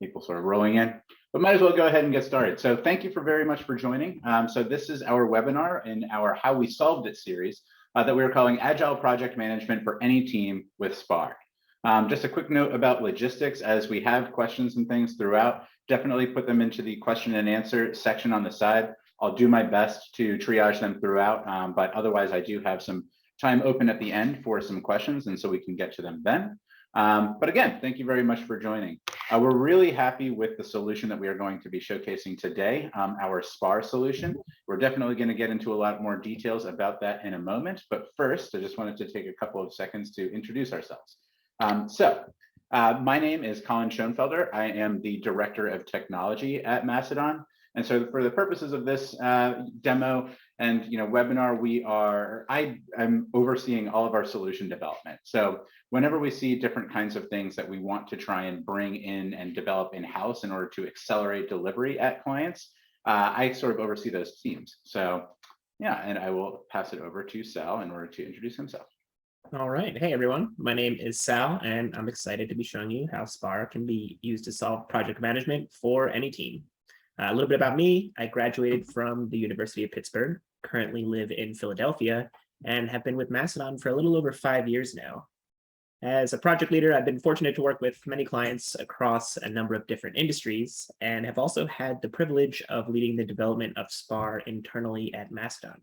People sort of rolling in, but might as well go ahead and get started. So thank you very much for joining. So this is our webinar in our How We Solved It series that we are calling Agile Project Management for Any Team with SPAR. Just a quick note about logistics, as we have questions and things throughout, definitely put them into the question and answer section on the side. I'll do my best to triage them throughout, but otherwise I do have some time open at the end for some questions, and so we can get to them then. But again, thank you very much for joining. We're really happy with the solution that we are going to be showcasing today, our SPAR solution. We're definitely going to get into a lot more details about that in a moment. But first, I just wanted to take a couple of seconds to introduce ourselves. My name is Colin Schoenfelder. I am the Director of Technology at Mastodon. And so for the purposes of this demo and webinar, I am overseeing all of our solution development. So whenever we see different kinds of things that we want to try and bring in and develop in-house in order to accelerate delivery at clients, I sort of oversee those teams. So yeah, and I will pass it over to Sal in order to introduce himself. All right. Hey, everyone. My name is Sal, and I'm excited to be showing you how SPAR can be used to solve project management for any team. A little bit about me. I graduated from the University of Pittsburgh, currently live in Philadelphia, and have been with Mastodon for a little over 5 years now. As a project leader, I've been fortunate to work with many clients across a number of different industries, and have also had the privilege of leading the development of SPAR internally at Mastodon.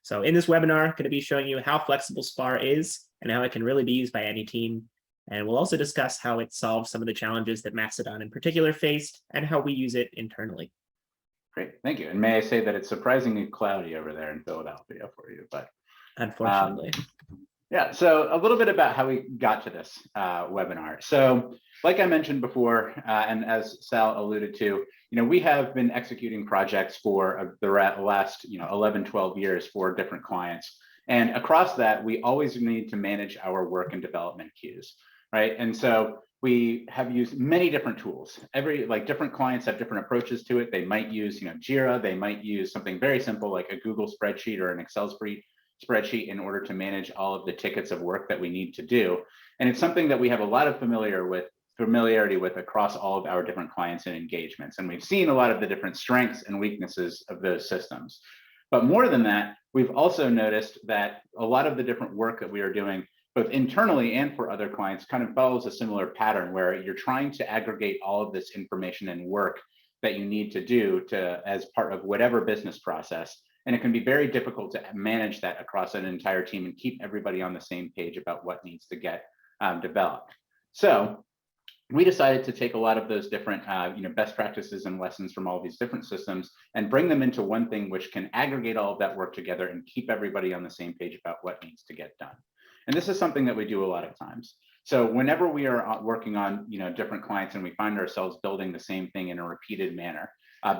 So in this webinar, I'm going to be showing you how flexible SPAR is and how it can really be used by any team. And we'll also discuss how it solves some of the challenges that Mastodon in particular faced and how we use it internally. Great, thank you. And may I say that it's surprisingly cloudy over there in Philadelphia for you, but unfortunately. Yeah, so a little bit about how we got to this webinar. So like I mentioned before, and as Sal alluded to, we have been executing projects for the last 11, 12 years for different clients. And across that, we always need to manage our work and development queues, right? And so we have used many different tools. Different clients have different approaches to it. They might use Jira, they might use something very simple like a Google spreadsheet or an Excel spreadsheet in order to manage all of the tickets of work that we need to do. And it's something that we have a lot of familiarity with across all of our different clients and engagements. And we've seen a lot of the different strengths and weaknesses of those systems. But more than that, we've also noticed that a lot of the different work that we are doing, both internally and for other clients, kind of follows a similar pattern where you're trying to aggregate all of this information and work that you need to do as part of whatever business process. And it can be very difficult to manage that across an entire team and keep everybody on the same page about what needs to get developed. So we decided to take a lot of those different best practices and lessons from all these different systems and bring them into one thing which can aggregate all of that work together and keep everybody on the same page about what needs to get done. And this is something that we do a lot of times. So whenever we are working on different clients and we find ourselves building the same thing in a repeated manner,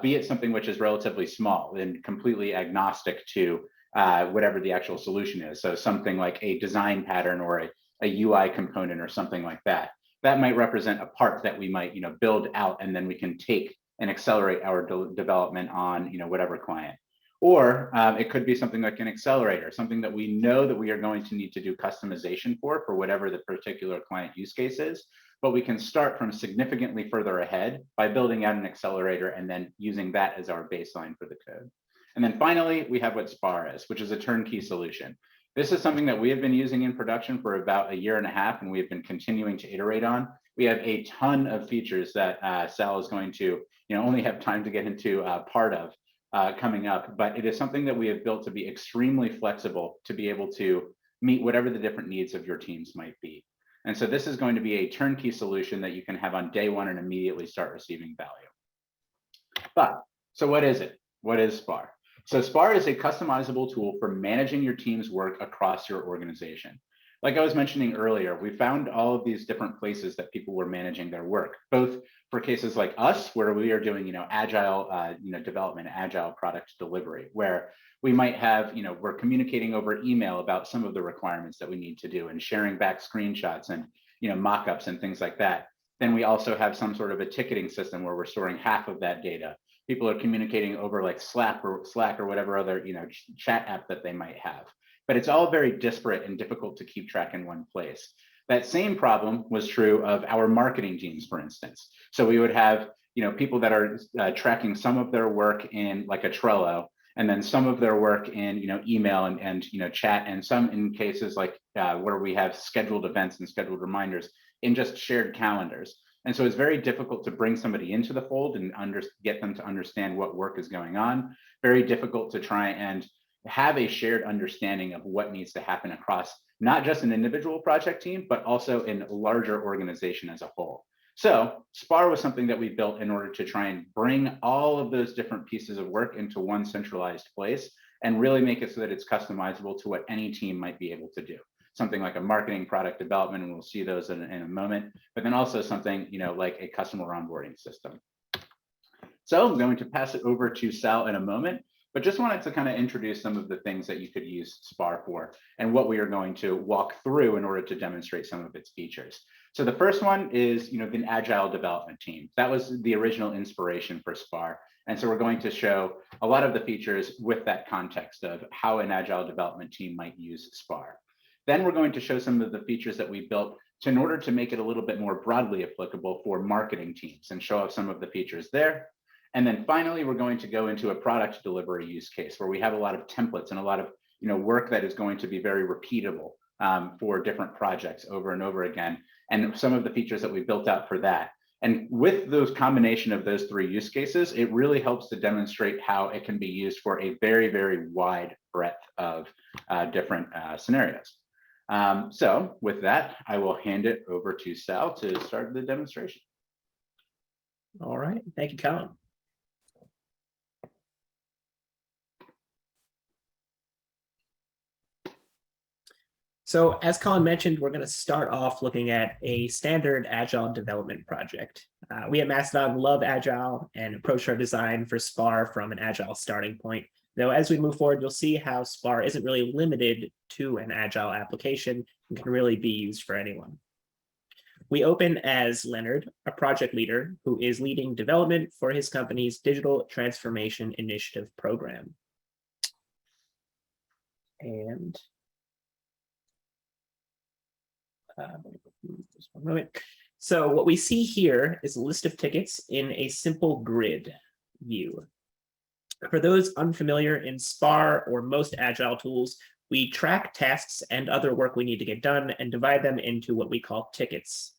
be it something which is relatively small and completely agnostic to whatever the actual solution is. So something like a design pattern or a UI component or something like that. That might represent a part that we might build out, and then we can take and accelerate our development on whatever client. Or it could be something like an accelerator, something that we know that we are going to need to do customization for whatever the particular client use case is. But we can start from significantly further ahead by building out an accelerator and then using that as our baseline for the code. And then finally, we have what SPAR is, which is a turnkey solution. This is something that we have been using in production for about 1.5 years, and we have been continuing to iterate on. We have a ton of features that Sal is going to only have time to get into part of coming up, but it is something that we have built to be extremely flexible to be able to meet whatever the different needs of your teams might be. And so this is going to be a turnkey solution that you can have on day one and immediately start receiving value. So what is it? What is SPAR? So SPAR is a customizable tool for managing your team's work across your organization. Like I was mentioning earlier, we found all of these different places that people were managing their work, both for cases like us, where we are doing, agile, development, agile product delivery, where we might have, we're communicating over email about some of the requirements that we need to do and sharing back screenshots and, mock-ups and things like that. Then we also have some sort of a ticketing system where we're storing half of that data. People are communicating over like Slack or whatever other, chat app that they might have. But it's all very disparate and difficult to keep track in one place. That same problem was true of our marketing teams, for instance. So we would have people that are tracking some of their work in like a Trello, and then some of their work in email and chat, and some in cases like where we have scheduled events and scheduled reminders in just shared calendars. And so it's very difficult to bring somebody into the fold and get them to understand what work is going on. Very difficult to try and have a shared understanding of what needs to happen across not just an individual project team, but also in a larger organization as a whole. So SPAR was something that we built in order to try and bring all of those different pieces of work into one centralized place and really make it so that it's customizable to what any team might be able to do. Something like a marketing, product development, and we'll see those in a moment, but then also something like a customer onboarding system. So I'm going to pass it over to Sal in a moment, but just wanted to kind of introduce some of the things that you could use SPAR for and what we are going to walk through in order to demonstrate some of its features. So the first one is the Agile development team. That was the original inspiration for SPAR. And so we're going to show a lot of the features with that context of how an Agile development team might use SPAR. Then we're going to show some of the features that we built in order to make it a little bit more broadly applicable for marketing teams and show off some of the features there. And then finally, we're going to go into a product delivery use case where we have a lot of templates and a lot of work that is going to be very repeatable for different projects over and over again, and some of the features that we built out for that. And with those combination of those three use cases, it really helps to demonstrate how it can be used for a very, very wide breadth of different scenarios. So with that, I will hand it over to Sal to start the demonstration. All right, thank you, Colin. So as Colin mentioned, we're going to start off looking at a standard Agile development project. We at Mastodon love Agile and approach our design for SPAR from an Agile starting point. Though as we move forward, you'll see how SPAR isn't really limited to an Agile application and can really be used for anyone. We open as Leonard, a project leader who is leading development for his company's Digital Transformation Initiative program. And just one moment. So what we see here is a list of tickets in a simple grid view. For those unfamiliar, in SPAR or most Agile tools, we track tasks and other work we need to get done and divide them into what we call tickets.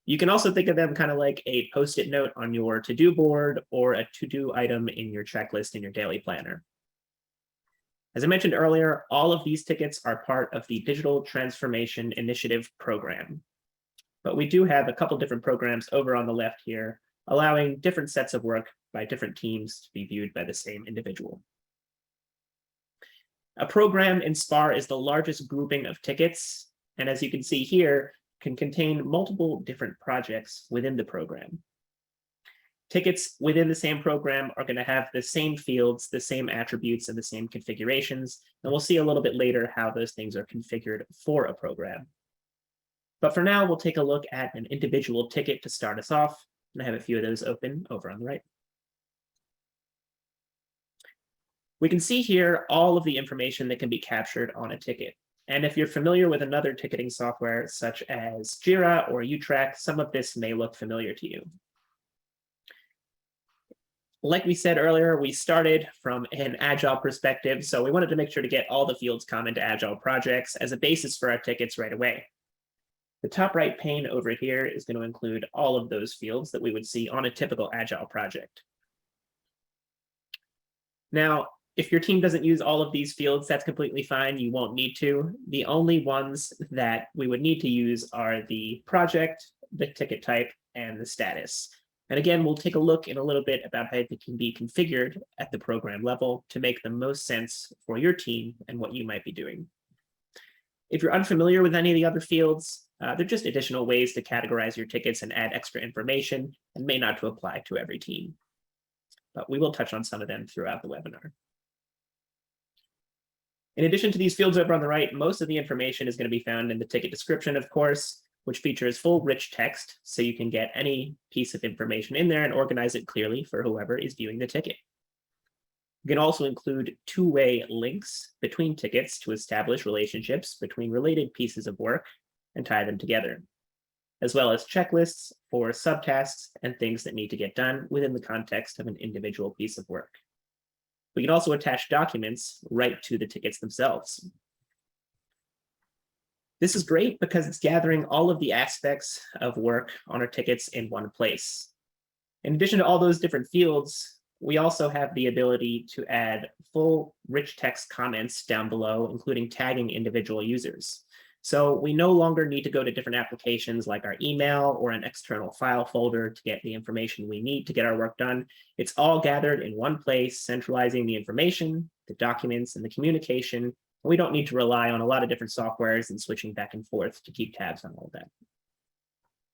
You can also think of them kind of like a Post-it note on your to-do board or a to-do item in your checklist in your daily planner. As I mentioned earlier, all of these tickets are part of the Digital Transformation Initiative program. But we do have a couple different programs over on the left here, allowing different sets of work by different teams to be viewed by the same individual. A program in SPAR is the largest grouping of tickets, and as you can see here, can contain multiple different projects within the program. Tickets within the same program are going to have the same fields, the same attributes, and the same configurations, and we'll see a little bit later how those things are configured for a program. But for now, we'll take a look at an individual ticket to start us off, and I have a few of those open over on the right. We can see here all of the information that can be captured on a ticket. And if you're familiar with another ticketing software, such as Jira or UTrack, some of this may look familiar to you. Like we said earlier, we started from an Agile perspective, so we wanted to make sure to get all the fields common to Agile projects as a basis for our tickets right away. The top right pane over here is going to include all of those fields that we would see on a typical Agile project. Now, if your team doesn't use all of these fields, that's completely fine. You won't need to. The only ones that we would need to use are the project, the ticket type, and the status. And again, we'll take a look in a little bit about how it can be configured at the program level to make the most sense for your team and what you might be doing. If you're unfamiliar with any of the other fields, they're just additional ways to categorize your tickets and add extra information and may not to apply to every team. But we will touch on some of them throughout the webinar. In addition to these fields over on the right, most of the information is going to be found in the ticket description, of course, which features full rich text, so you can get any piece of information in there and organize it clearly for whoever is viewing the ticket. You can also include two-way links between tickets to establish relationships between related pieces of work, and tie them together, as well as checklists for subtasks and things that need to get done within the context of an individual piece of work. We can also attach documents right to the tickets themselves. This is great because it's gathering all of the aspects of work on our tickets in one place. In addition to all those different fields, we also have the ability to add full rich text comments down below, including tagging individual users. So we no longer need to go to different applications like our email or an external file folder to get the information we need to get our work done. It's all gathered in one place, centralizing the information, the documents, and the communication. We don't need to rely on a lot of different softwares and switching back and forth to keep tabs on all of that.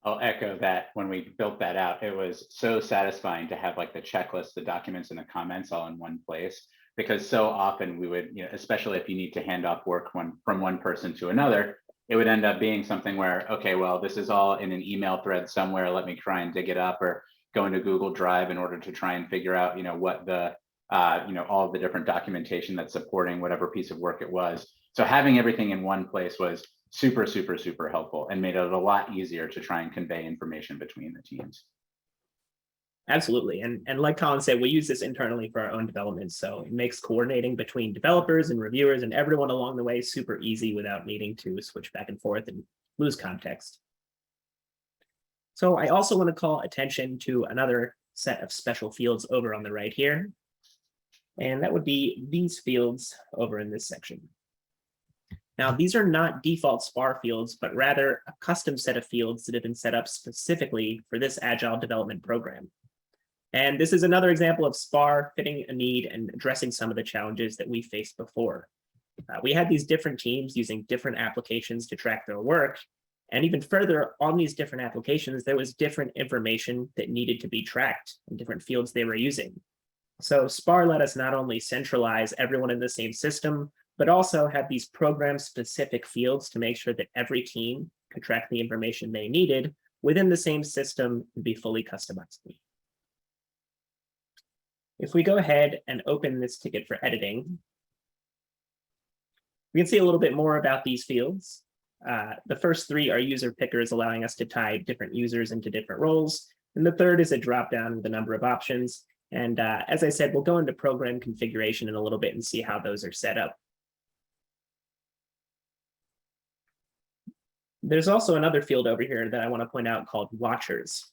I'll echo that. When we built that out, it was so satisfying to have like the checklist, the documents, and the comments all in one place, because so often we would, especially if you need to hand off work from one person to another, it would end up being something where, okay, well, this is all in an email thread somewhere. Let me try and dig it up, or go into Google Drive in order to try and figure out, what the, all of the different documentation that's supporting whatever piece of work it was. So having everything in one place was super, super, super helpful and made it a lot easier to try and convey information between the teams. Absolutely. And like Colin said, we use this internally for our own development. So it makes coordinating between developers and reviewers and everyone along the way super easy without needing to switch back and forth and lose context. So I also want to call attention to another set of special fields over on the right here. And that would be these fields over in this section. Now, these are not default SPAR fields, but rather a custom set of fields that have been set up specifically for this Agile development program. And this is another example of SPAR fitting a need and addressing some of the challenges that we faced before. We had these different teams using different applications to track their work. And even further, on these different applications, there was different information that needed to be tracked in different fields they were using. So SPAR let us not only centralize everyone in the same system, but also have these program-specific fields to make sure that every team could track the information they needed within the same system and be fully customizable. If we go ahead and open this ticket for editing, we can see a little bit more about these fields. The first three are user pickers, allowing us to tie different users into different roles. And the third is a dropdown with a number of options. And as I said, we'll go into program configuration in a little bit and see how those are set up. There's also another field over here that I want to point out called watchers.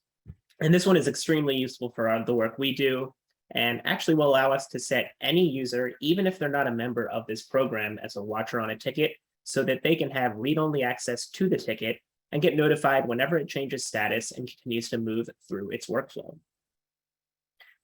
And this one is extremely useful for the work we do, and actually will allow us to set any user, even if they're not a member of this program, as a watcher on a ticket, so that they can have read-only access to the ticket and get notified whenever it changes status and continues to move through its workflow.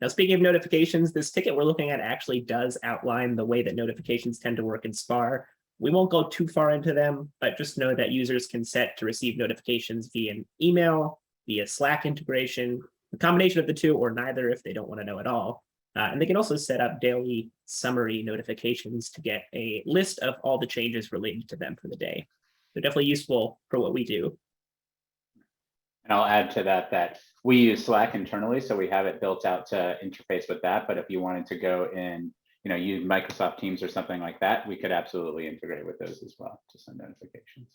Now, speaking of notifications, this ticket we're looking at actually does outline the way that notifications tend to work in SPAR. We won't go too far into them, but just know that users can set to receive notifications via an email, via Slack integration, a combination of the two, or neither if they don't want to know at all. And they can also set up daily summary notifications to get a list of all the changes related to them for the day. They're definitely useful for what we do. And I'll add to that we use Slack internally, so we have it built out to interface with that. But if you wanted to go in, use Microsoft Teams or something like that, we could absolutely integrate with those as well to send notifications.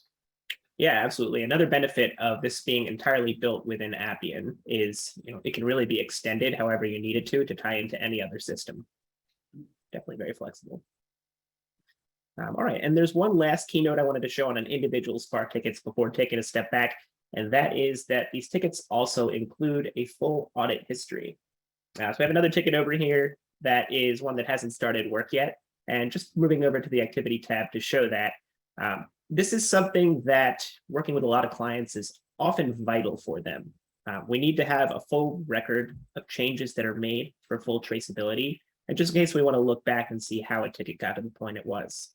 Yeah, absolutely. Another benefit of this being entirely built within Appian is, it can really be extended however you need it to tie into any other system. Definitely very flexible. All right, and there's one last keynote I wanted to show on an individual SPAR tickets before taking a step back, and that is that these tickets also include a full audit history. So we have another ticket over here that is one that hasn't started work yet, and just moving over to the activity tab to show that. This is something that working with a lot of clients is often vital for them. We need to have a full record of changes that are made for full traceability, and just in case we want to look back and see how a ticket got to the point it was.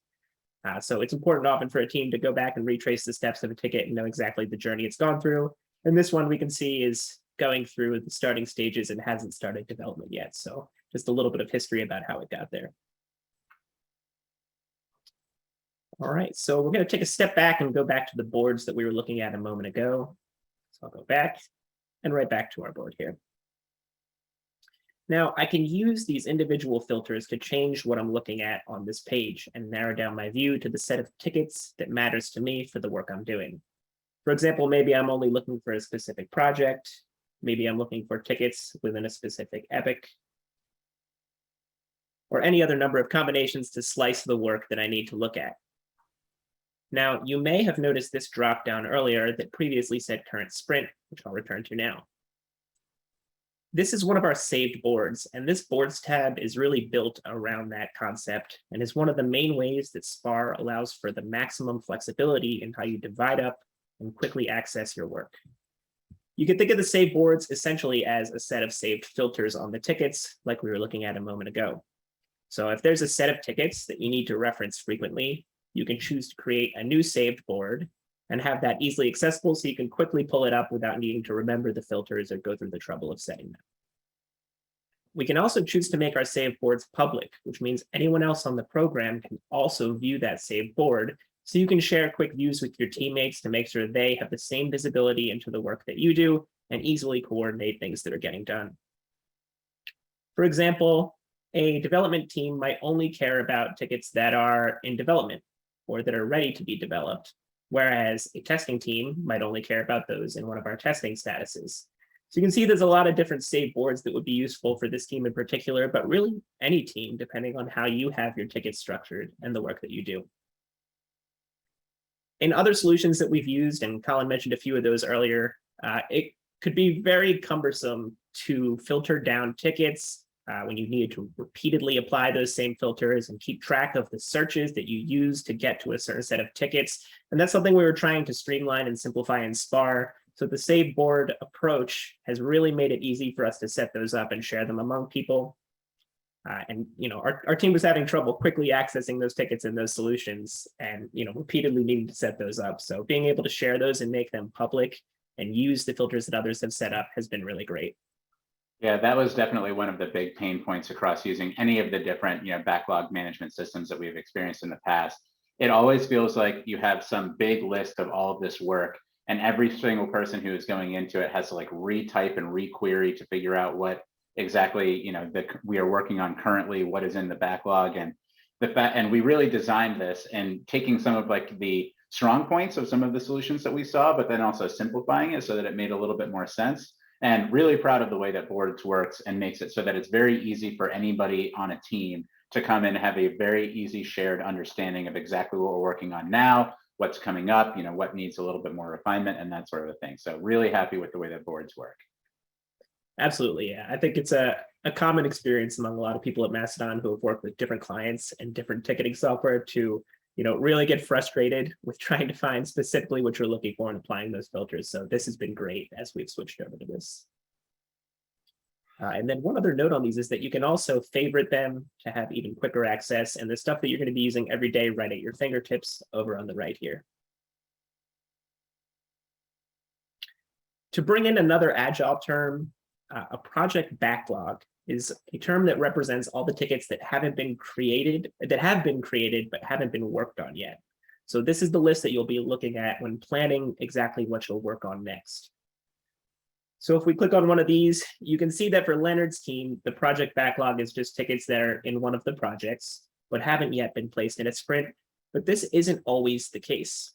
So it's important often for a team to go back and retrace the steps of a ticket and know exactly the journey it's gone through. And this one we can see is going through the starting stages and hasn't started development yet. So just a little bit of history about how it got there. All right, so we're going to take a step back and go back to the boards that we were looking at a moment ago. So I'll go back and right back to our board here. Now, I can use these individual filters to change what I'm looking at on this page and narrow down my view to the set of tickets that matters to me for the work I'm doing. For example, maybe I'm only looking for a specific project. Maybe I'm looking for tickets within a specific epoch, or any other number of combinations to slice the work that I need to look at. Now, you may have noticed this drop down earlier that previously said current sprint, which I'll return to now. This is one of our saved boards, and this boards tab is really built around that concept and is one of the main ways that SPAR allows for the maximum flexibility in how you divide up and quickly access your work. You can think of the saved boards essentially as a set of saved filters on the tickets, like we were looking at a moment ago. So if there's a set of tickets that you need to reference frequently, you can choose to create a new saved board and have that easily accessible so you can quickly pull it up without needing to remember the filters or go through the trouble of setting them. We can also choose to make our saved boards public, which means anyone else on the program can also view that saved board, so you can share quick views with your teammates to make sure they have the same visibility into the work that you do and easily coordinate things that are getting done. For example, a development team might only care about tickets that are in development or that are ready to be developed, whereas a testing team might only care about those in one of our testing statuses. So you can see there's a lot of different saved boards that would be useful for this team in particular, but really any team, depending on how you have your tickets structured and the work that you do. In other solutions that we've used, and Colin mentioned a few of those earlier, it could be very cumbersome to filter down tickets when you need to repeatedly apply those same filters and keep track of the searches that you use to get to a certain set of tickets. And that's something we were trying to streamline and simplify in SPAR. So the save board approach has really made it easy for us to set those up and share them among people. And our team was having trouble quickly accessing those tickets and those solutions and repeatedly needing to set those up. So being able to share those and make them public and use the filters that others have set up has been really great. Yeah, that was definitely one of the big pain points across using any of the different backlog management systems that we've experienced in the past. It always feels like you have some big list of all of this work, and every single person who is going into it has to retype and requery to figure out what exactly we are working on currently, what is in the backlog, and we really designed this and taking some of the strong points of some of the solutions that we saw, but then also simplifying it so that it made a little bit more sense. And really proud of the way that boards works and makes it so that it's very easy for anybody on a team to come in and have a very easy shared understanding of exactly what we're working on now, what's coming up, what needs a little bit more refinement and that sort of thing. So really happy with the way that boards work. Absolutely, yeah. I think it's a common experience among a lot of people at Mastodon who have worked with different clients and different ticketing software to really get frustrated with trying to find specifically what you're looking for and applying those filters. So this has been great as we've switched over to this. And then one other note on these is that you can also favorite them to have even quicker access, and the stuff that you're going to be using every day right at your fingertips over on the right here. To bring in another Agile term, a project backlog is a term that represents all the tickets that have been created but haven't been worked on yet. So this is the list that you'll be looking at when planning exactly what you'll work on next. So if we click on one of these, you can see that for Leonard's team, the project backlog is just tickets that are in one of the projects, but haven't yet been placed in a sprint. But this isn't always the case.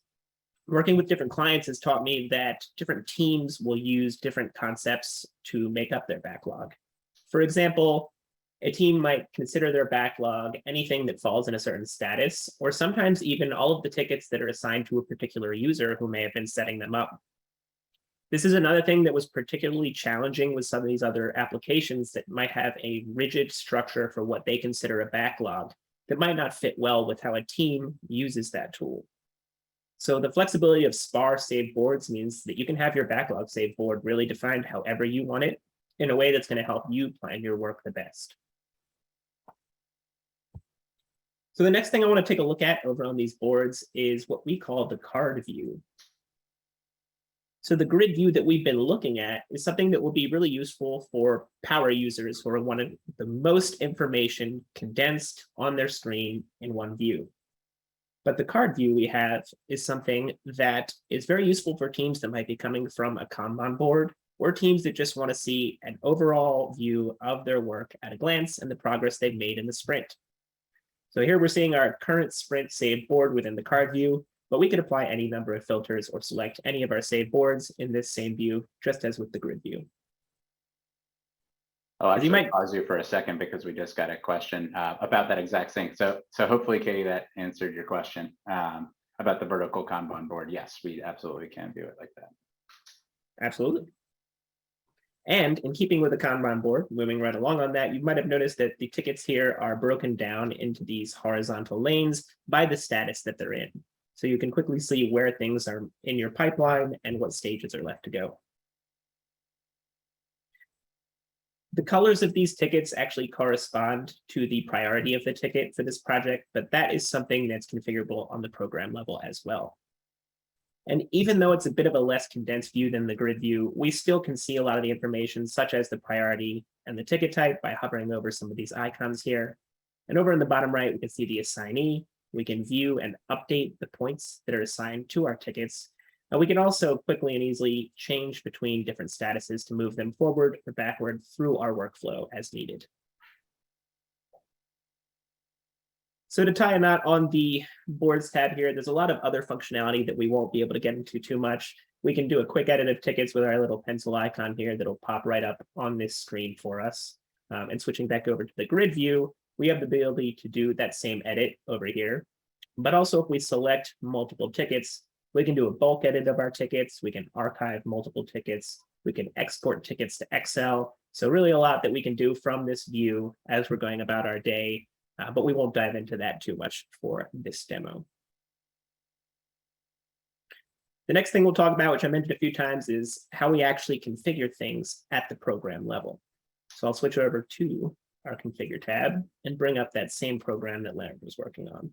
Working with different clients has taught me that different teams will use different concepts to make up their backlog. For example, a team might consider their backlog anything that falls in a certain status, or sometimes even all of the tickets that are assigned to a particular user who may have been setting them up. This is another thing that was particularly challenging with some of these other applications that might have a rigid structure for what they consider a backlog that might not fit well with how a team uses that tool. So the flexibility of SPAR saved boards means that you can have your backlog saved board really defined however you want it in a way that's going to help you plan your work the best. So the next thing I want to take a look at over on these boards is what we call the card view. So the grid view that we've been looking at is something that will be really useful for power users who are wanting the most information condensed on their screen in one view. But the card view we have is something that is very useful for teams that might be coming from a Kanban board or teams that just want to see an overall view of their work at a glance and the progress they've made in the sprint. So here we're seeing our current sprint saved board within the card view. but we could apply any number of filters or select any of our saved boards in this same view, just as with the grid view. I'll As you actually might- pause you for a second because we just got a question about that exact thing. So hopefully, Katie, that answered your question about the vertical Kanban board. Yes, we absolutely can do it like that. Absolutely. And in keeping with the Kanban board, moving right along on that, you might have noticed that the tickets here are broken down into these horizontal lanes by the status that they're in. So you can quickly see where things are in your pipeline and what stages are left to go. The colors of these tickets actually correspond to the priority of the ticket for this project, but that is something that's configurable on the program level as well. And even though it's a bit of a less condensed view than the grid view, we still can see a lot of the information, such as the priority and the ticket type, by hovering over some of these icons here. And over in the bottom right, we can see the assignee. We can view and update the points that are assigned to our tickets. And we can also quickly and easily change between different statuses to move them forward or backward through our workflow as needed. So to tie a knot on the boards tab here, there's a lot of other functionality that we won't be able to get into too much. We can do a quick edit of tickets with our little pencil icon here that'll pop right up on this screen for us. And switching back over to the grid view, we have the ability to do that same edit over here. But also if we select multiple tickets, we can do a bulk edit of our tickets. We can archive multiple tickets. We can export tickets to Excel. So really a lot that we can do from this view as we're going about our day. But we won't dive into that too much for this demo. The next thing we'll talk about, which I mentioned a few times, is how we actually configure things at the program level. So I'll switch over to our configure tab and bring up that same program that Leonard was working on.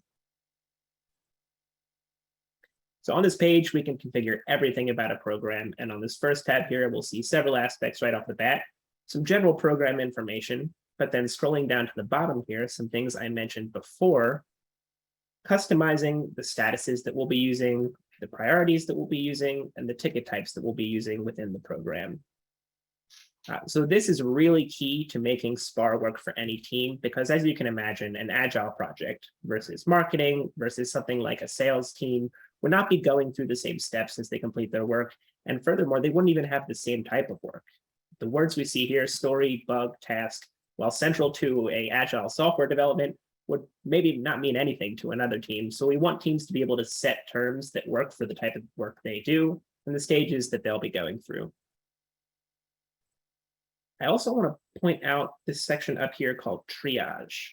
So on this page, we can configure everything about a program. And on this first tab here, we'll see several aspects right off the bat, some general program information, but then scrolling down to the bottom here, some things I mentioned before, customizing the statuses that we'll be using, the priorities that we'll be using, and the ticket types that we'll be using within the program. So this is really key to making SPAR work for any team, because as you can imagine, an Agile project versus marketing versus something like a sales team would not be going through the same steps as they complete their work. And furthermore, they wouldn't even have the same type of work. The words we see here, story, bug, task, while central to a Agile software development, would maybe not mean anything to another team. So we want teams to be able to set terms that work for the type of work they do and the stages that they'll be going through. I also want to point out this section up here called triage.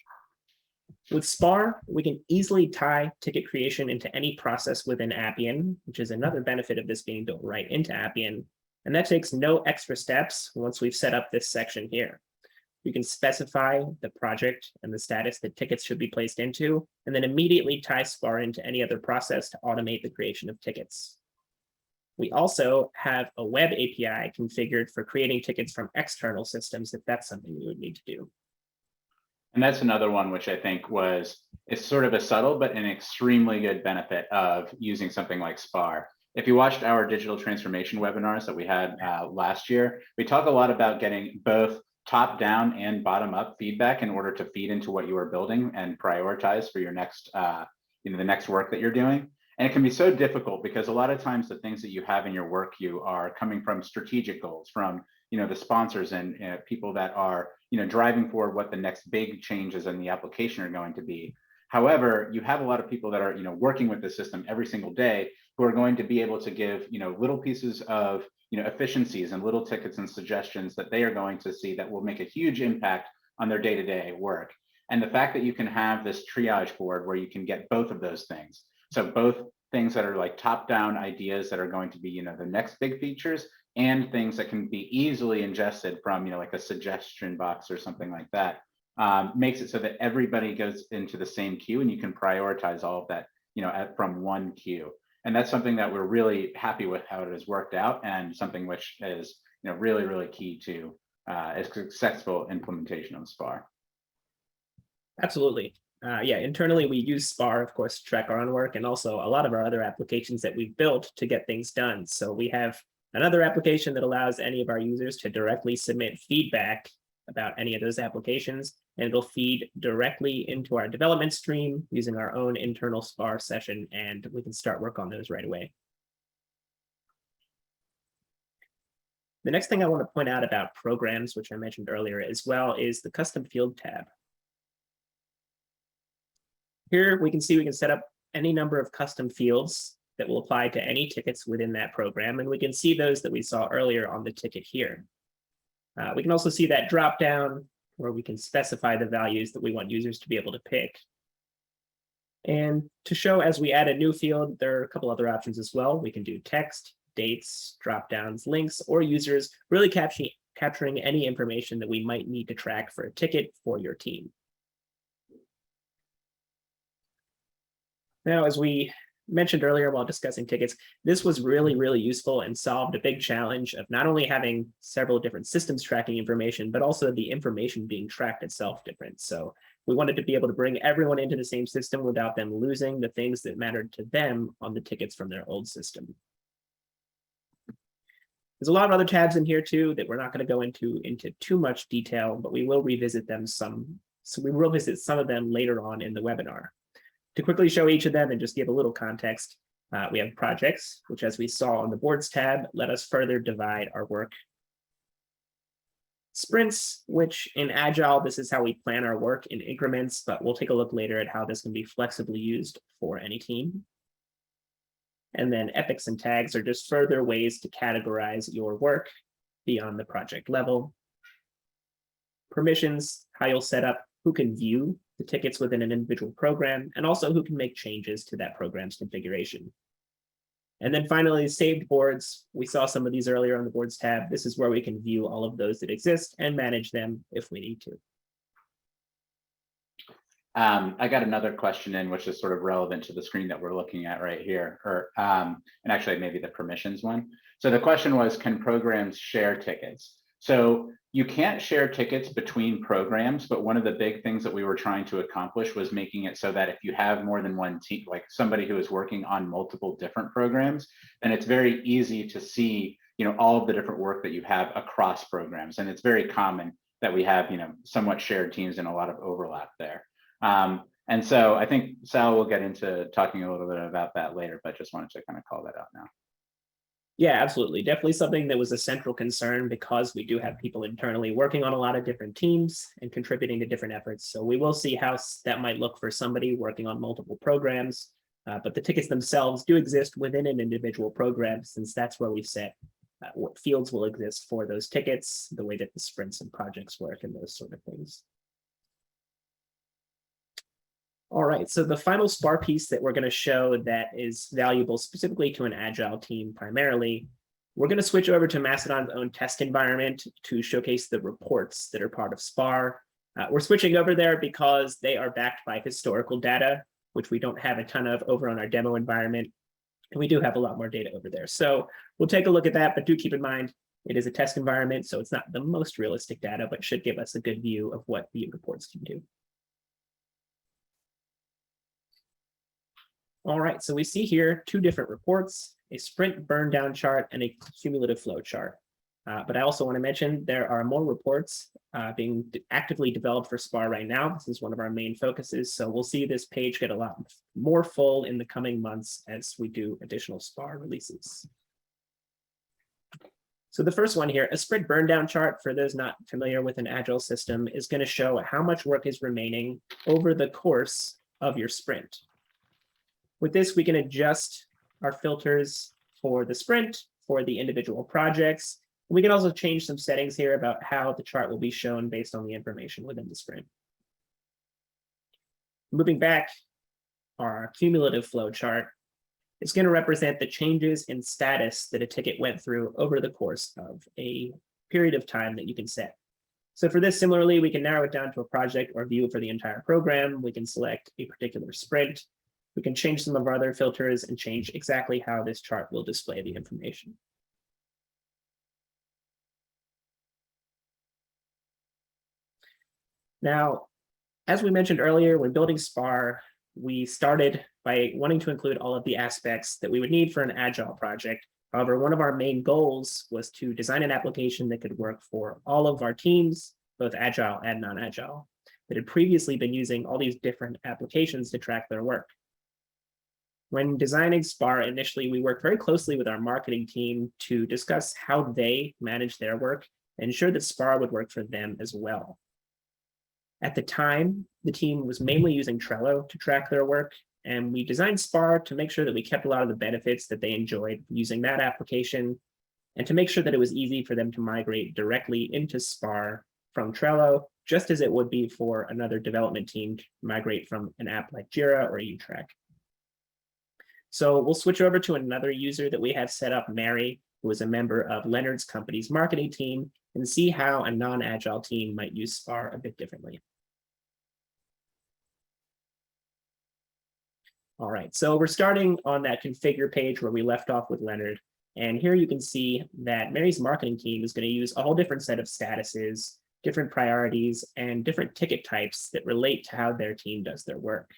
With SPAR, we can easily tie ticket creation into any process within Appian, which is another benefit of this being built right into Appian. And that takes no extra steps once we've set up this section here. We can specify the project and the status that tickets should be placed into, and then immediately tie SPAR into any other process to automate the creation of tickets. We also have a web API configured for creating tickets from external systems if that's something we would need to do. And that's another one which I think is sort of a subtle but an extremely good benefit of using something like SPAR. If you watched our digital transformation webinars that we had last year, we talk a lot about getting both top-down and bottom-up feedback in order to feed into what you are building and prioritize for your next, the next work that you're doing. And it can be so difficult because a lot of times the things that you have in your work queue are coming from strategic goals, from the sponsors and people that are driving forward what the next big changes in the application are going to be. However, you have a lot of people that are working with the system every single day who are going to be able to give little pieces of efficiencies and little tickets and suggestions that they are going to see that will make a huge impact on their day-to-day work. And the fact that you can have this triage board where you can get both of those things. So both things that are like top-down ideas that are going to be the next big features, and things that can be easily ingested from like a suggestion box or something like that, makes it so that everybody goes into the same queue and you can prioritize all of that from one queue. And that's something that we're really happy with how it has worked out, and something which is really, really key to a successful implementation of SPAR. Absolutely. Yeah, internally we use SPAR, of course, to track our own work, and also a lot of our other applications that we've built to get things done. So we have another application that allows any of our users to directly submit feedback about any of those applications, and it'll feed directly into our development stream using our own internal SPAR session, and we can start work on those right away. The next thing I want to point out about programs, which I mentioned earlier as well, is the custom field tab. Here we can see we can set up any number of custom fields that will apply to any tickets within that program, and we can see those that we saw earlier on the ticket here. We can also see that drop down where we can specify the values that we want users to be able to pick. And to show as we add a new field, there are a couple other options as well. We can do text, dates, drop downs, links, or users, really capturing any information that we might need to track for a ticket for your team. Now, as we mentioned earlier while discussing tickets, this was really, really useful and solved a big challenge of not only having several different systems tracking information, but also the information being tracked itself different. So we wanted to be able to bring everyone into the same system without them losing the things that mattered to them on the tickets from their old system. There's a lot of other tabs in here too that we're not going to go into too much detail, but we will revisit them some. So we will visit some of them later on in the webinar. To quickly show each of them and just give a little context, we have projects, which as we saw on the boards tab, let us further divide our work. Sprints, which in Agile, this is how we plan our work in increments, but we'll take a look later at how this can be flexibly used for any team. And then epics and tags are just further ways to categorize your work beyond the project level. Permissions, how you'll set up who can view the tickets within an individual program, and also who can make changes to that program's configuration. And then finally, saved boards. We saw some of these earlier on the boards tab. This is where we can view all of those that exist and manage them if we need to. I got another question in, which is sort of relevant to the screen that we're looking at right here, and actually maybe the permissions one. So the question was, can programs share tickets? So you can't share tickets between programs, but one of the big things that we were trying to accomplish was making it so that if you have more than one team, like somebody who is working on multiple different programs, then it's very easy to see, all of the different work that you have across programs. And it's very common that we have, somewhat shared teams and a lot of overlap there. And so I think Sal will get into talking a little bit about that later, but just wanted to kind of call that out now. Yeah, absolutely. Definitely something that was a central concern because we do have people internally working on a lot of different teams and contributing to different efforts. So we will see how that might look for somebody working on multiple programs, but the tickets themselves do exist within an individual program, since that's where we set what fields will exist for those tickets, the way that the sprints and projects work, and those sort of things. All right, so the final SPAR piece that we're going to show that is valuable specifically to an Agile team primarily, we're going to switch over to Mastodon's own test environment to showcase the reports that are part of SPAR. We're switching over there because they are backed by historical data, which we don't have a ton of over on our demo environment. And we do have a lot more data over there. So we'll take a look at that, but do keep in mind, it is a test environment, so it's not the most realistic data, but should give us a good view of what the reports can do. All right, so we see here two different reports, a sprint burn down chart and a cumulative flow chart. But I also want to mention there are more reports being actively developed for SPAR right now. This is one of our main focuses. So we'll see this page get a lot more full in the coming months as we do additional SPAR releases. So the first one here, a sprint burn down chart, for those not familiar with an Agile system, is going to show how much work is remaining over the course of your sprint. With this, we can adjust our filters for the sprint, for the individual projects. We can also change some settings here about how the chart will be shown based on the information within the sprint. Moving back, our cumulative flow chart is going to represent the changes in status that a ticket went through over the course of a period of time that you can set. So for this, similarly, we can narrow it down to a project or view for the entire program. We can select a particular sprint. We can change some of our other filters and change exactly how this chart will display the information. Now, as we mentioned earlier, when building SPAR, we started by wanting to include all of the aspects that we would need for an Agile project. However, one of our main goals was to design an application that could work for all of our teams both Agile and non-Agile, that had previously been using all these different applications to track their work. When designing SPAR initially, we worked very closely with our marketing team to discuss how they manage their work and ensure that SPAR would work for them as well. At the time, the team was mainly using Trello to track their work, and we designed SPAR to make sure that we kept a lot of the benefits that they enjoyed using that application, and to make sure that it was easy for them to migrate directly into SPAR from Trello, just as it would be for another development team to migrate from an app like Jira or UTrack. So we'll switch over to another user that we have set up, Mary, who is a member of Leonard's company's marketing team, and see how a non-Agile team might use SPAR a bit differently. All right, so we're starting on that configure page where we left off with Leonard. And here you can see that Mary's marketing team is going to use a whole different set of statuses, different priorities, and different ticket types that relate to how their team does their work.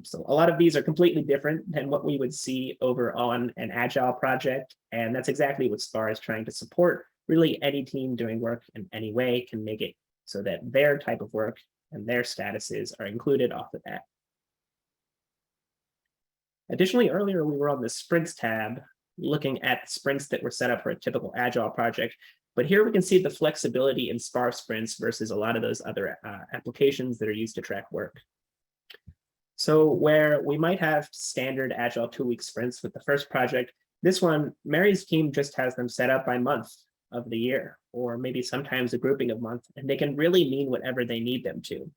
So a lot of these are completely different than what we would see over on an Agile project. And that's exactly what SPAR is trying to support. Really, any team doing work in any way can make it so that their type of work and their statuses are included off the bat. Additionally, earlier we were on the sprints tab, looking at sprints that were set up for a typical Agile project. But here we can see the flexibility in SPAR sprints versus a lot of those other applications that are used to track work. So where we might have standard Agile 2-week sprints with the first project, this one, Mary's team just has them set up by month of the year, or maybe sometimes a grouping of months, and they can really mean whatever they need them to.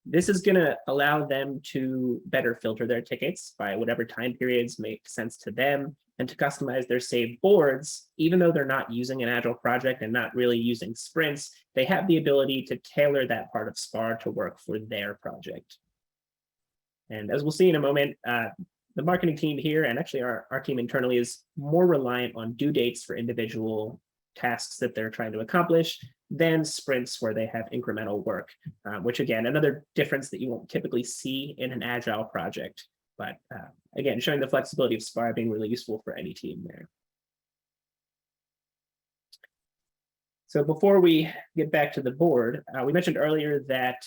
This is going to allow them to better filter their tickets by whatever time periods make sense to them, and to customize their saved boards. Even though they're not using an Agile project and not really using sprints, they have the ability to tailor that part of SPAR to work for their project. And as we'll see in a moment, the marketing team here, and actually our team internally, is more reliant on due dates for individual tasks that they're trying to accomplish than sprints where they have incremental work, which again, another difference that you won't typically see in an Agile project. But again, showing the flexibility of SPAR being really useful for any team there. So before we get back to the board, we mentioned earlier that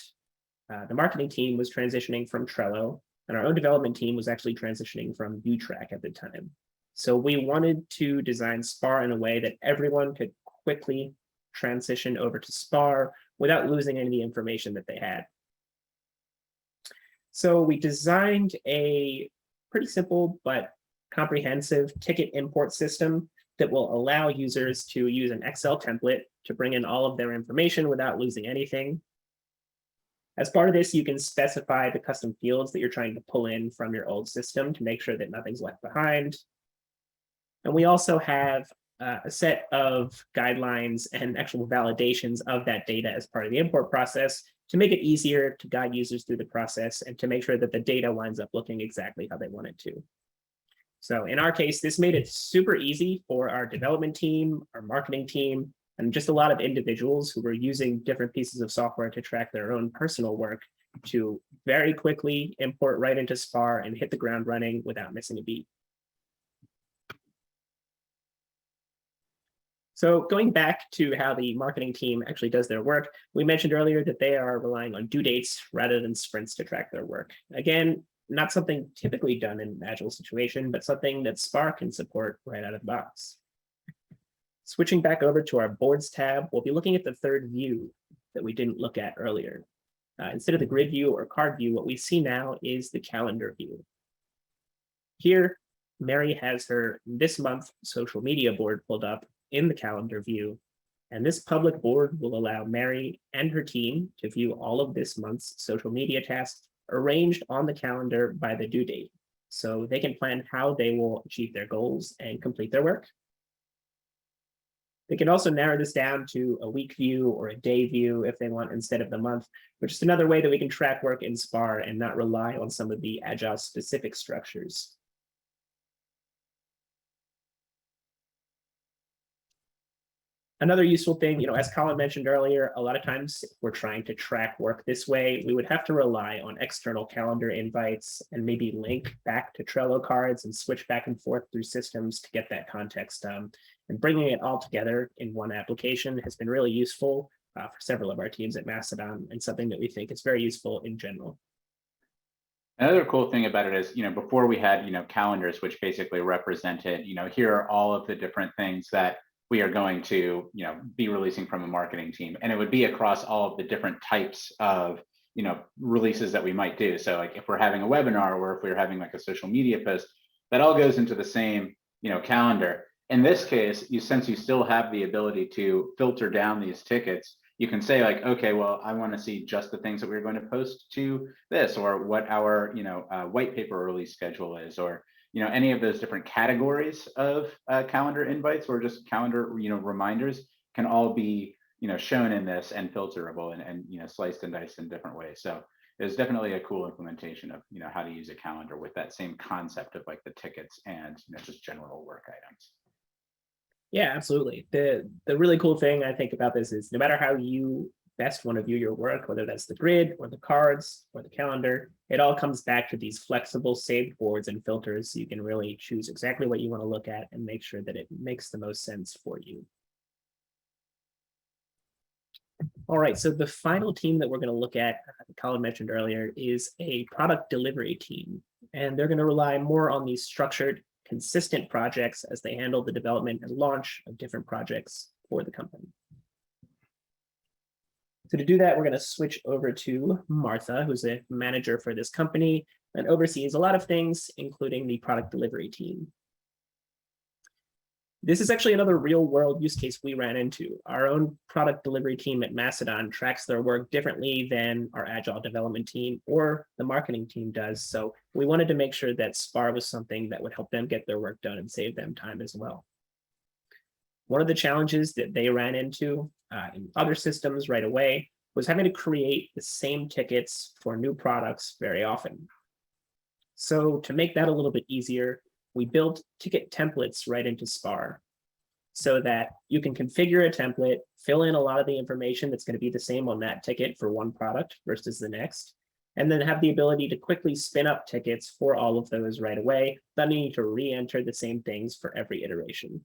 the marketing team was transitioning from Trello, and our own development team was actually transitioning from UTrack at the time. So we wanted to design SPAR in a way that everyone could quickly transition over to SPAR without losing any of the information that they had. So we designed a pretty simple but comprehensive ticket import system that will allow users to use an Excel template to bring in all of their information without losing anything. As part of this, you can specify the custom fields that you're trying to pull in from your old system to make sure that nothing's left behind. And we also have a set of guidelines and actual validations of that data as part of the import process to make it easier to guide users through the process and to make sure that the data winds up looking exactly how they want it to. So in our case, this made it super easy for our development team, our marketing team, and just a lot of individuals who were using different pieces of software to track their own personal work to very quickly import right into SPAR and hit the ground running without missing a beat. So going back to how the marketing team actually does their work, we mentioned earlier that they are relying on due dates rather than sprints to track their work. Again, not something typically done in an Agile situation, but something that SPAR can support right out of the box. Switching back over to our boards tab, we'll be looking at the third view that we didn't look at earlier. Instead of the grid view or card view, what we see now is the calendar view. Here, Mary has her this month social media board pulled up in the calendar view, and this public board will allow Mary and her team to view all of this month's social media tasks arranged on the calendar by the due date, so they can plan how they will achieve their goals and complete their work. They can also narrow this down to a week view or a day view if they want instead of the month, which is another way that we can track work in SPAR and not rely on some of the Agile specific structures. Another useful thing, as Colin mentioned earlier, a lot of times if we're trying to track work this way, we would have to rely on external calendar invites and maybe link back to Trello cards and switch back and forth through systems to get that context. And bringing it all together in one application has been really useful for several of our teams at Mastodon, and something that we think is very useful in general. Another cool thing about it is, before we had, calendars, which basically represented, here are all of the different things that we are going to, be releasing from a marketing team. And it would be across all of the different types of, releases that we might do. So like if we're having a webinar, or if we're having like a social media post, that all goes into the same, calendar. In this case, since you still have the ability to filter down these tickets, you can say like, okay, well, I want to see just the things that we're going to post to this, or what our, white paper release schedule is, or, any of those different categories of calendar invites, or just calendar, reminders can all be, shown in this and filterable and sliced and diced in different ways. So it's definitely a cool implementation of, how to use a calendar with that same concept of like the tickets and, just general work items. Yeah, absolutely. The really cool thing I think about this is no matter how you best want to view your work, whether that's the grid or the cards or the calendar, it all comes back to these flexible saved boards and filters. So you can really choose exactly what you want to look at and make sure that it makes the most sense for you. All right, so the final team that we're going to look at, Colin mentioned earlier, is a product delivery team. And they're going to rely more on these structured, consistent projects as they handle the development and launch of different projects for the company. So to do that, we're going to switch over to Martha, who's a manager for this company and oversees a lot of things, including the product delivery team. This is actually another real world use case we ran into. Our own product delivery team at Mastodon tracks their work differently than our Agile development team or the marketing team does. So we wanted to make sure that SPAR was something that would help them get their work done and save them time as well. One of the challenges that they ran into in other systems right away was having to create the same tickets for new products very often. So to make that a little bit easier, we built ticket templates right into SPAR so that you can configure a template, fill in a lot of the information that's going to be the same on that ticket for one product versus the next, and then have the ability to quickly spin up tickets for all of those right away, without needing to re-enter the same things for every iteration.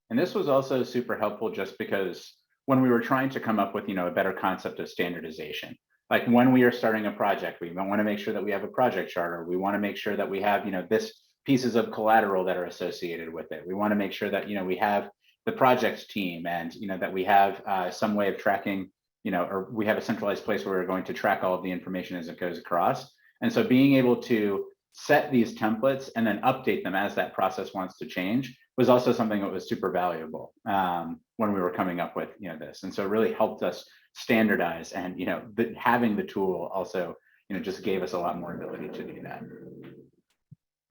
And this was also super helpful just because when we were trying to come up with, a better concept of standardization, like when we are starting a project, we want to make sure that we have a project charter. We want to make sure that we have, this pieces of collateral that are associated with it. We want to make sure that, we have the project team and, that we have some way of tracking, or we have a centralized place where we're going to track all of the information as it goes across. And so being able to set these templates and then update them as that process wants to change was also something that was super valuable when we were coming up with, this. And so it really helped us standardize, and, having the tool also, just gave us a lot more ability to do that.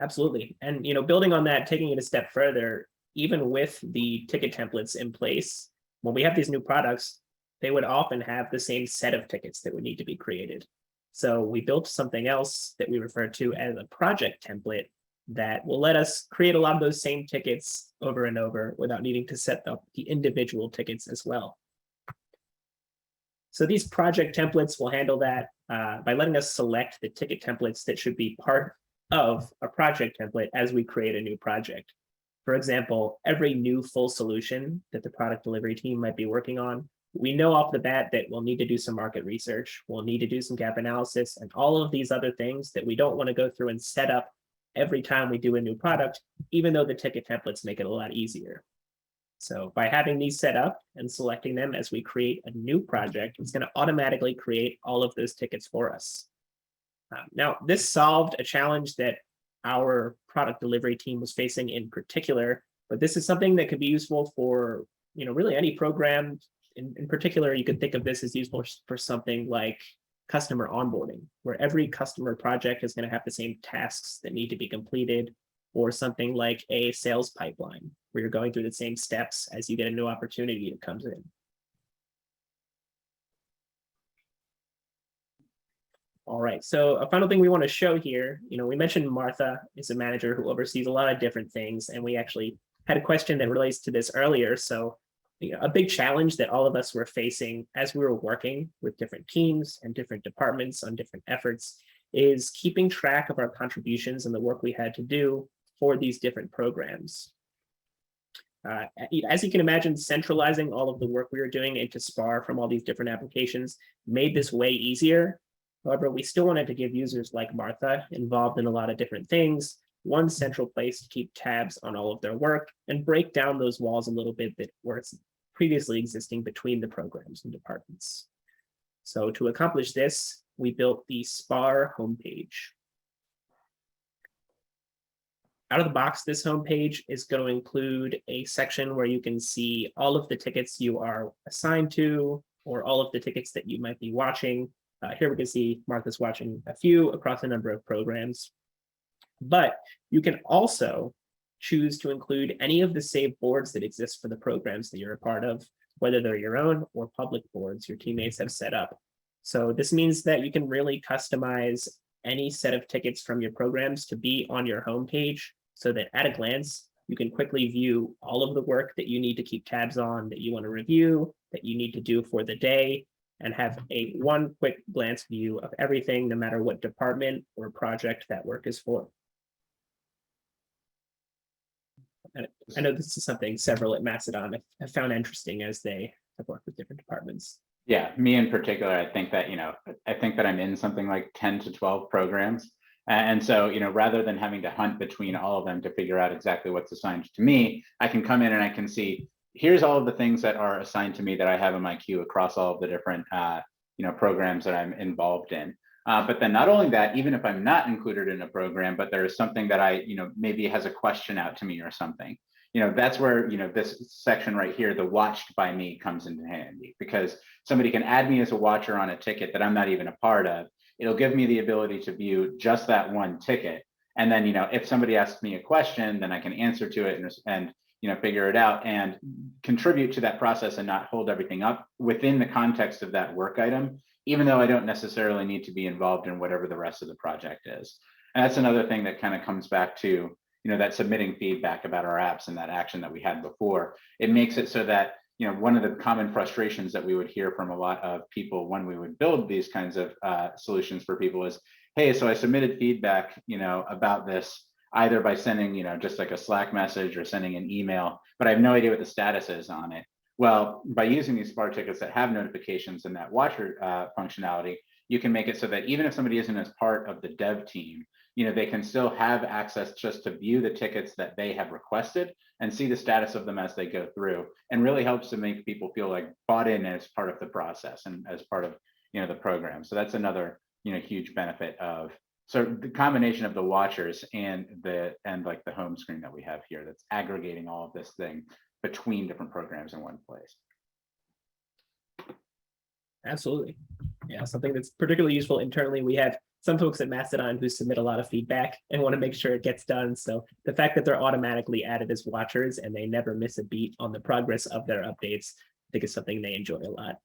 Absolutely. And, building on that, taking it a step further, even with the ticket templates in place, when we have these new products, they would often have the same set of tickets that would need to be created. So we built something else that we refer to as a project template that will let us create a lot of those same tickets over and over without needing to set up the individual tickets as well. So these project templates will handle that by letting us select the ticket templates that should be part of a project template as we create a new project. For example, every new full solution that the product delivery team might be working on, we know off the bat that we'll need to do some market research, we'll need to do some gap analysis, and all of these other things that we don't want to go through and set up every time we do a new product, even though the ticket templates make it a lot easier. So by having these set up and selecting them as we create a new project, it's going to automatically create all of those tickets for us. Now, this solved a challenge that our product delivery team was facing in particular, but this is something that could be useful for, really any program. In particular, you could think of this as useful for something like customer onboarding, where every customer project is going to have the same tasks that need to be completed, or something like a sales pipeline, where you're going through the same steps as you get a new opportunity that comes in. All right, so a final thing we want to show here, we mentioned Martha is a manager who oversees a lot of different things, and we actually had a question that relates to this earlier. So a big challenge that all of us were facing as we were working with different teams and different departments on different efforts is keeping track of our contributions and the work we had to do for these different programs. As you can imagine, centralizing all of the work we were doing into SPAR from all these different applications made this way easier. However, we still wanted to give users like Martha, involved in a lot of different things, one central place to keep tabs on all of their work and break down those walls a little bit that were previously existing between the programs and departments. So to accomplish this, we built the SPAR homepage. Out of the box, this homepage is going to include a section where you can see all of the tickets you are assigned to, or all of the tickets that you might be watching. Here we can see Martha's watching a few across a number of programs. But you can also choose to include any of the saved boards that exist for the programs that you're a part of, whether they're your own or public boards your teammates have set up. So this means that you can really customize any set of tickets from your programs to be on your homepage so that at a glance, you can quickly view all of the work that you need to keep tabs on, that you want to review, that you need to do for the day, and have a one quick glance view of everything, no matter what department or project that work is for. And I know this is something several at Macedon have found interesting as they have worked with different departments. Yeah, me in particular, I think that, I think that I'm in something like 10 to 12 programs. And so, rather than having to hunt between all of them to figure out exactly what's assigned to me, I can come in and I can see, here's all of the things that are assigned to me that I have in my queue across all of the different, programs that I'm involved in. But then not only that, even if I'm not included in a program, but there is something that I, maybe has a question out to me or something, that's where, this section right here, the watched by me, comes into handy, because somebody can add me as a watcher on a ticket that I'm not even a part of. It'll give me the ability to view just that one ticket. And then, if somebody asks me a question, then I can answer to it and figure it out and contribute to that process and not hold everything up within the context of that work item, even though I don't necessarily need to be involved in whatever the rest of the project is. And that's another thing that kind of comes back to, that submitting feedback about our apps and that action that we had before. It makes it so that, one of the common frustrations that we would hear from a lot of people when we would build these kinds of solutions for people is, hey, so I submitted feedback, about this, either by sending, just like a Slack message or sending an email, but I have no idea what the status is on it. Well, by using these SPAR tickets that have notifications and that watcher functionality, you can make it so that even if somebody isn't as part of the dev team, they can still have access just to view the tickets that they have requested and see the status of them as they go through, and really helps to make people feel like bought in as part of the process and as part of, the program. So that's another, huge benefit of, so the combination of the watchers and like the home screen that we have here, that's aggregating all of this thing between different programs in one place. Absolutely. Yeah, something that's particularly useful internally. We have some folks at Macedon who submit a lot of feedback and want to make sure it gets done. So the fact that they're automatically added as watchers and they never miss a beat on the progress of their updates, I think is something they enjoy a lot.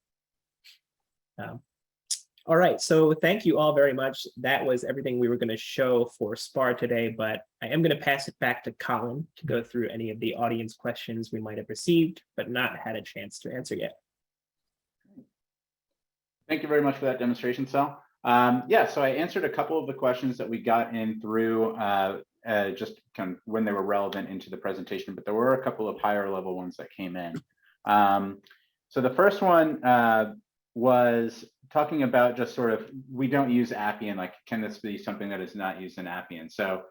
All right, so thank you all very much. That was everything we were going to show for SPAR today, but I am going to pass it back to Colin to go through any of the audience questions we might have received, but not had a chance to answer yet. Thank you very much for that demonstration, Sal. Yeah, so I answered a couple of the questions that we got in through just kind of when they were relevant into the presentation, but there were a couple of higher level ones that came in. So the first one was talking about just sort of, we don't use Appian, like, can this be something that is not used in Appian? So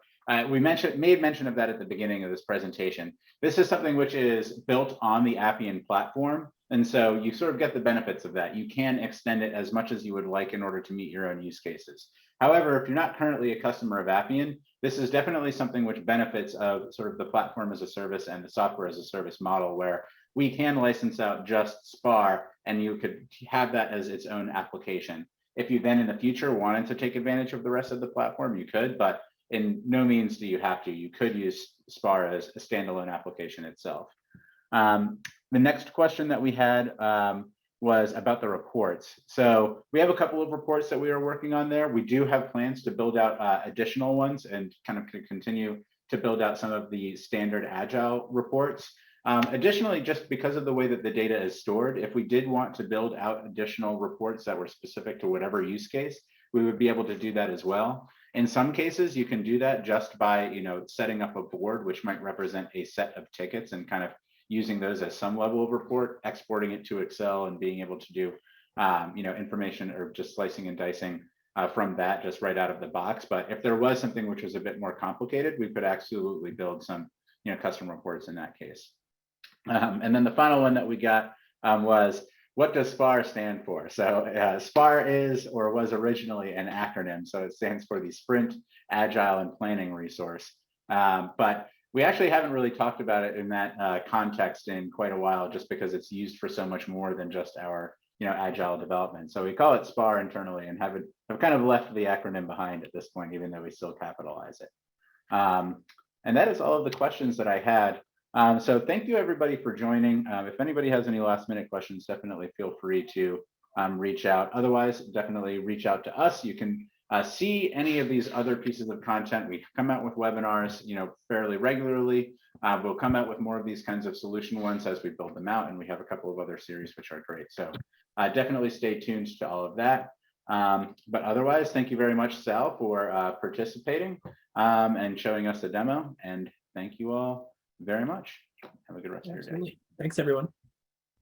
we made mention of that at the beginning of this presentation. This is something which is built on the Appian platform. And so you sort of get the benefits of that. You can extend it as much as you would like in order to meet your own use cases. However, if you're not currently a customer of Appian, this is definitely something which benefits of sort of the platform as a service and the software as a service model, where we can license out just SPAR and you could have that as its own application. If you then in the future wanted to take advantage of the rest of the platform, you could, but in no means do you have to. You could use SPAR as a standalone application itself. The next question that we had was about the reports. So we have a couple of reports that we are working on there. We do have plans to build out additional ones and kind of continue to build out some of the standard Agile reports. Additionally, just because of the way that the data is stored, if we did want to build out additional reports that were specific to whatever use case, we would be able to do that as well. In some cases, you can do that just by, setting up a board, which might represent a set of tickets and kind of, using those as some level of report, exporting it to Excel, and being able to do information or just slicing and dicing from that just right out of the box. But if there was something which was a bit more complicated, we could absolutely build some custom reports in that case. And then the final one that we got was, what does SPAR stand for? So SPAR is or was originally an acronym. So it stands for the Sprint, Agile, and Planning Resource. But we actually haven't really talked about it in that context in quite a while, just because it's used for so much more than just our Agile development. So we call it SPAR internally and have kind of left the acronym behind at this point, even though we still capitalize it. And that is all of the questions that I had. So thank you everybody for joining. If anybody has any last minute questions, definitely feel free to reach out. Otherwise, definitely reach out to us. You can see any of these other pieces of content. We come out with webinars, fairly regularly. We'll come out with more of these kinds of solution ones as we build them out, and we have a couple of other series which are great. So definitely stay tuned to all of that. But otherwise, thank you very much, Sal, for participating and showing us the demo. And thank you all very much. Have a good rest of your day. Thanks, everyone.